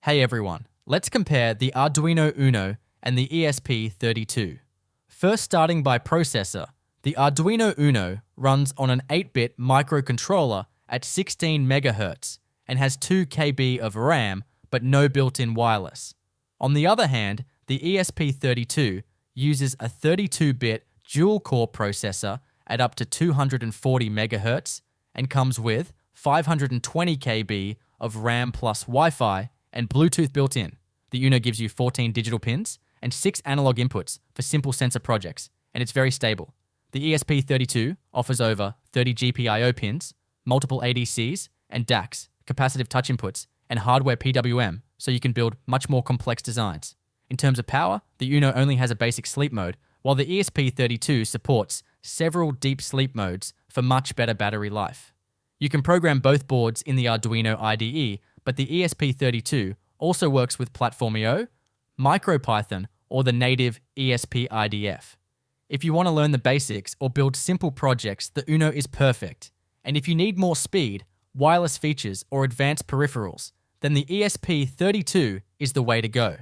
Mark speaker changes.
Speaker 1: Hey everyone, let's compare the Arduino UNO and the ESP32. First, starting by processor, the Arduino UNO runs on an 8-bit microcontroller at 16 MHz and has 2 KB of RAM but no built-in wireless. On the other hand, the ESP32 uses a 32-bit dual-core processor at up to 240 MHz and comes with 520 KB of RAM plus Wi-Fi and Bluetooth built in. The UNO gives you 14 digital pins and 6 analog inputs for simple sensor projects, and it's very stable. The ESP32 offers over 30 GPIO pins, multiple ADCs and DACs, capacitive touch inputs, and hardware PWM, so you can build much more complex designs. In terms of power, the UNO only has a basic sleep mode, while the ESP32 supports several deep sleep modes for much better battery life. You can program both boards in the Arduino IDE, but the ESP32 also works with Platformio, MicroPython, or the native ESP-IDF. If you want to learn the basics or build simple projects, the UNO is perfect. And if you need more speed, wireless features, or advanced peripherals, then the ESP32 is the way to go.